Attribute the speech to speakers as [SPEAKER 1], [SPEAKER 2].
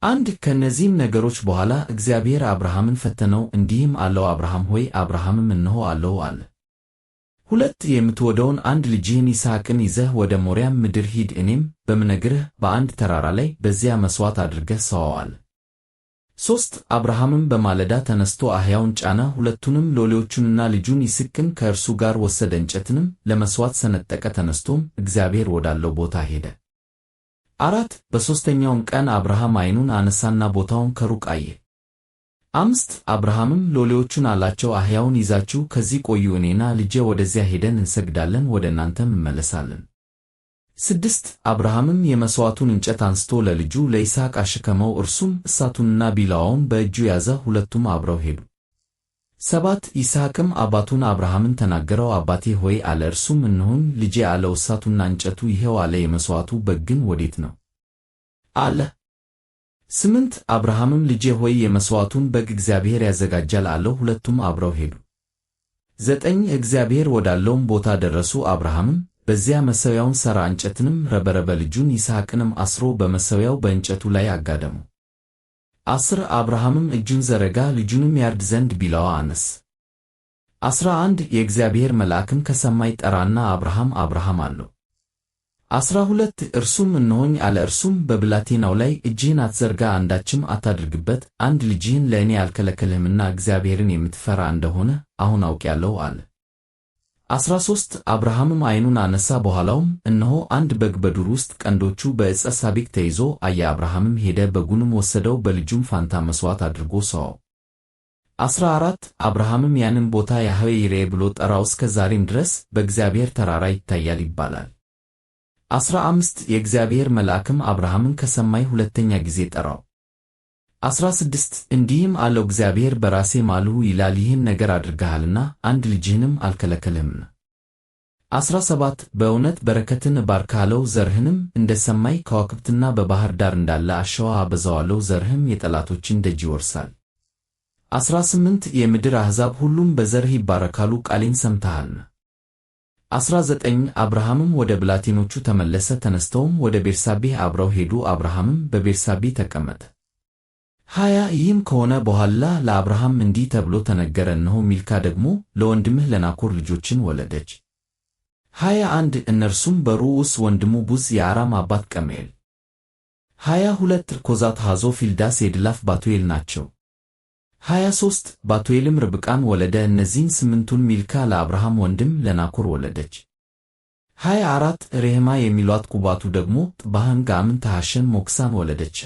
[SPEAKER 1] አንድ ከነዚህም ነገሮች በኋላ እግዚአብሔር አብርሃምን ፈተነው እንዲህም አለው፣ አብርሃም ሆይ። አብርሃምም እነሆ አለው አለ። ሁለት የምትወደውን አንድ ልጅህን ይስሐቅን ይዘህ ወደ ሞሪያም ምድር ሂድ፣ እኔም በምነግርህ በአንድ ተራራ ላይ በዚያ መሥዋዕት አድርገህ ሰዋው አለ። 3 አብርሃምም በማለዳ ተነስቶ አህያውን ጫነ፣ ሁለቱንም ሎሌዎቹንና ልጁን ይስሐቅን ከእርሱ ጋር ወሰደ፣ እንጨትንም ለመሥዋዕት ሰነጠቀ፣ ተነስቶም እግዚአብሔር ወዳለው ቦታ ሄደ። 4 በሦስተኛውም ቀን አብርሃም ዓይኑን አነሣና ቦታውን ከሩቅ አየ። 5 አብርሃምም ሎሌዎቹን አላቸው፣ አህያውን ይዛችሁ ከዚህ ቆዩ፣ እኔና ልጄ ወደዚያ ሄደን እንሰግዳለን፣ ወደ እናንተም እንመለሳለን። 6 አብርሃምም የመሥዋዕቱን እንጨት አንስቶ ለልጁ ለይስሐቅ አሸከመው፣ እርሱም እሳቱንና ቢላዋውን በእጁ ያዘ፣ ሁለቱም አብረው ሄዱ። 7 ይስሐቅም አባቱን አብርሃምን ተናገረው፣ አባቴ ሆይ አለ። እርሱም እነሆኝ ልጄ አለው። እሳቱና እንጨቱ ይኸው አለ፣ የመሥዋዕቱ በግ ግን ወዴት ነው አለ። 8 አብርሃምም ልጄ ሆይ የመሥዋዕቱን በግ እግዚአብሔር ያዘጋጃል አለው፣ ሁለቱም አብረው ሄዱ። 9 እግዚአብሔር ወዳለውም ቦታ ደረሱ። አብርሃምም በዚያ መሠዊያውን ሠራ፣ እንጨትንም ረበረበ፣ ልጁን ይስሐቅንም አስሮ በመሠዊያው በእንጨቱ ላይ አጋደመው። 10 አብርሃምም እጁን ዘረጋ፣ ልጁንም ያርድ ዘንድ ቢላዋ አነሣ። 11 የእግዚአብሔር መልአክም ከሰማይ ጠራና አብርሃም አብርሃም አለው። 12 እርሱም እነሆኝ አለ። እርሱም በብላቴናው ላይ እጅህን አትዘርጋ፣ አንዳችም አታድርግበት፣ አንድ ልጅህን ለእኔ አልከለከልህምና እግዚአብሔርን የምትፈራ እንደሆነ አሁን አውቄአለሁ አለ። 13 አብርሃምም ዓይኑን አነሣ፣ በኋላውም እነሆ አንድ በግ በዱር ውስጥ ቀንዶቹ በዕፀ ሳቤቅ ተይዞ አየ። አብርሃምም ሄደ፣ በጉንም ወሰደው፣ በልጁም ፋንታ መሥዋዕት አድርጎ ሰዋው። 14 አብርሃምም ያንን ቦታ ያህዌ ይሬ ብሎ ጠራው፣ እስከ ዛሬም ድረስ በእግዚአብሔር ተራራ ይታያል ይባላል። 15 የእግዚአብሔር መልአክም አብርሃምን ከሰማይ ሁለተኛ ጊዜ ጠራው። 16 እንዲህም አለው፣ እግዚአብሔር በራሴ ማልሁ ይላል፣ ይህን ነገር አድርገሃልና አንድ ልጅህንም አልከለከልህምና። 17 በእውነት በረከትን እባርክሃለሁ፣ ዘርህንም እንደ ሰማይ ከዋክብትና በባሕር ዳር እንዳለ አሸዋ አበዛዋለሁ፣ ዘርህም የጠላቶችን ደጅ ይወርሳል። 18 የምድር አሕዛብ ሁሉም በዘርህ ይባረካሉ፣ ቃሌን ሰምተሃልና። 19 አብርሃምም ወደ ብላቴኖቹ ተመለሰ፣ ተነስተውም ወደ ቤርሳቤህ አብረው ሄዱ። አብርሃምም በቤርሳቤህ ተቀመጠ። 20 ይህም ከሆነ በኋላ ለአብርሃም እንዲህ ተብሎ ተነገረ፣ እነሆ ሚልካ ደግሞ ለወንድምህ ለናኮር ልጆችን ወለደች። 21 እነርሱም በሩዑስ ወንድሙ ቡዝ የአራም አባት ቀምኤል፣ 22 ኮዛት፣ ሐዞ፣ ፊልዳስ፣ ኤድላፍ፣ ባቱኤል ናቸው። 23 ባቱኤልም ርብቃን ወለደ። እነዚህን 8ቱን ሚልካ ለአብርሃም ወንድም ለናኮር ወለደች። 24 ሬሕማ የሚሏት ቁባቱ ደግሞ ጥባህን፣ ጋምን፣ ተሐሸን፣ ሞክሳን ወለደች።